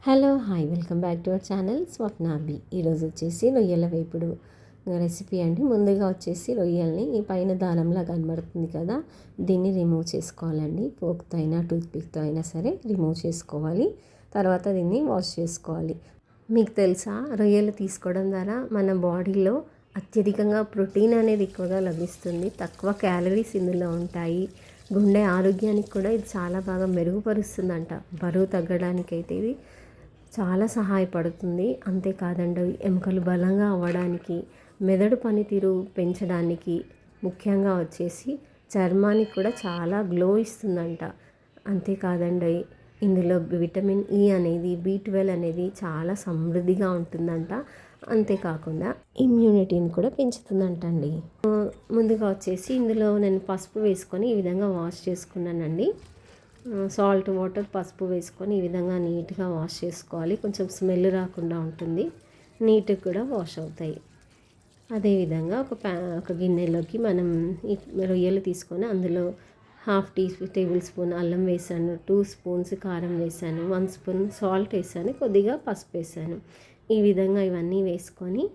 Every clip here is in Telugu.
Hello hi welcome back to our channel Swapnabhi. ఈరోజు వచ్చేసి రొయ్యల వేపుడు రెసిపీ అండి. ముందుగా వచ్చేసి రొయ్యల్ని ఈ పైన దారంలా కనబడుతుంది కదా, దీన్ని రిమూవ్ చేసుకోవాలండి. ఫోక్తో అయినా టూత్పిక్తో అయినా సరే రిమూవ్ చేసుకోవాలి. తర్వాత దీన్ని వాష్ చేసుకోవాలి. మీకు తెలుసా, రొయ్యలు తీసుకోవడం ద్వారా మన బాడీలో అత్యధికంగా ప్రోటీన్ అనేది ఎక్కువగా లభిస్తుంది. తక్కువ క్యాలరీస్ ఇందులో ఉంటాయి. గుండె ఆరోగ్యానికి కూడా ఇది చాలా బాగా మెరుగుపరుస్తుందంట. బరువు తగ్గడానికైతే ఇది చాలా సహాయపడుతుంది. అంతేకాదండి, ఎముకలు బలంగా అవ్వడానికి, మెదడు పనితీరు పెంచడానికి, ముఖ్యంగా వచ్చేసి చర్మానికి కూడా చాలా గ్లో ఇస్తుందంట. అంతేకాదండి, ఇందులో విటమిన్ ఈ అనేది, B12 అనేది చాలా సమృద్ధిగా ఉంటుందంట. అంతేకాకుండా ఇమ్యూనిటీని కూడా పెంచుతుందంటండి. ముందుగా వచ్చేసి ఇందులో నేను పసుపు వేసుకొని ఈ విధంగా వాష్ చేసుకున్నానండి. సాల్ట్ వాటర్ పసుపు వేసుకొని ఈ విధంగా నీట్గా వాష్ చేసుకోవాలి. కొంచెం స్మెల్ రాకుండా ఉంటుంది, నీట్గా కూడా వాష్ అవుతాయి. అదేవిధంగా ఒక గిన్నెలోకి మనం ఈ రొయ్యలు తీసుకొని అందులో హాఫ్ టేబుల్ స్పూన్ అల్లం వేసాను, 2 స్పూన్స్ కారం వేసాను, 1 స్పూన్ సాల్ట్ వేసాను, కొద్దిగా పసుపు వేసాను. ఈ విధంగా ఇవన్నీ వేసుకొని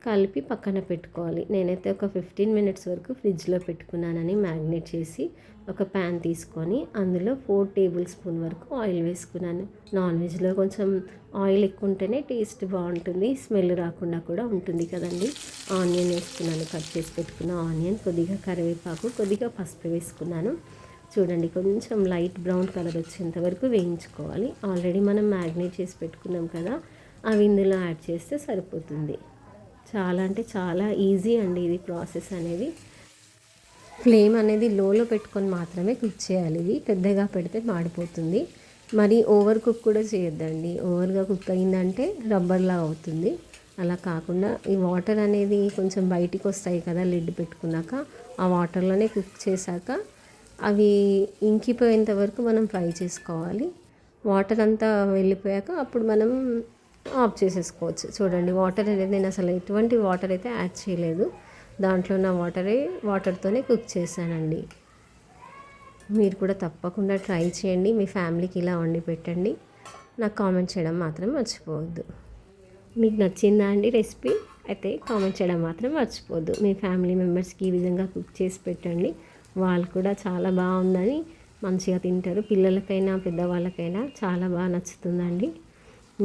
కలిపి పక్కన పెట్టుకోవాలి. నేనైతే ఒక 15 మినిట్స్ వరకు ఫ్రిడ్జ్లో పెట్టుకున్నానని మ్యాగ్నేట్ చేసి. ఒక ప్యాన్ తీసుకొని అందులో 4 టేబుల్ స్పూన్ వరకు ఆయిల్ వేసుకున్నాను. నాన్ వెజ్లో కొంచెం ఆయిల్ ఎక్కువ ఉంటేనే టేస్ట్ బాగుంటుంది, స్మెల్ రాకుండా కూడా ఉంటుంది కదండి. ఆనియన్ వేసుకున్నాను, కట్ చేసి పెట్టుకున్న ఆనియన్, కొద్దిగా కరివేపాకు, కొద్దిగా పసుపు వేసుకున్నాను. చూడండి, కొంచెం లైట్ బ్రౌన్ కలర్ వచ్చేంత వరకు వేయించుకోవాలి. ఆల్రెడీ మనం మ్యాగ్నేట్ చేసి పెట్టుకున్నాం కదా, అవి ఇందులో యాడ్ చేస్తే సరిపోతుంది. చాలా అంటే చాలా ఈజీ అండి ఇది ప్రాసెస్ అనేది. ఫ్లేమ్ అనేది లోలో పెట్టుకొని మాత్రమే కుక్ చేయాలి. ఇది పెద్దగా పెడితే మాడిపోతుంది. మరి ఓవర్ కుక్ కూడా చేయొద్దండి. ఓవర్గా కుక్ అయిందంటే రబ్బర్లా అవుతుంది. అలా కాకుండా ఈ వాటర్ అనేది కొంచెం బయటికి వస్తాయి కదా లిడ్ పెట్టుకున్నాక, ఆ వాటర్లోనే కుక్ చేశాక అవి ఇంకిపోయేంత వరకు మనం ఫ్రై చేసుకోవాలి. వాటర్ అంతా వెళ్ళిపోయాక అప్పుడు మనం ఆఫ్ చేసేసుకోవచ్చు. చూడండి, వాటర్ అనేది నేను అసలు ఎటువంటి వాటర్ అయితే యాడ్ చేయలేదు. దాంట్లో ఉన్న వాటర్తోనే కుక్ చేశానండి. మీరు కూడా తప్పకుండా ట్రై చేయండి. మీ ఫ్యామిలీకి ఇలా వండి పెట్టండి. నాకు కామెంట్ చేయడం మాత్రం మర్చిపోవద్దు. మీకు నచ్చిందా అండి రెసిపీ? అయితే కామెంట్ చేయడం మాత్రం మర్చిపోవద్దు. మీ ఫ్యామిలీ మెంబర్స్కి ఈ విధంగా కుక్ చేసి పెట్టండి. వాళ్ళు కూడా చాలా బాగుందని మంచిగా తింటారు. పిల్లలకైనా పెద్దవాళ్ళకైనా చాలా బాగా నచ్చుతుందండి.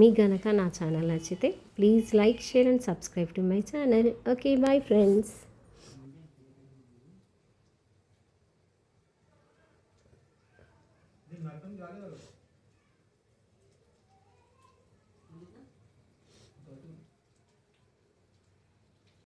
మీకు గనక నా ఛానల్ నచ్చితే please like, share and subscribe to my channel. Okay, bye friends.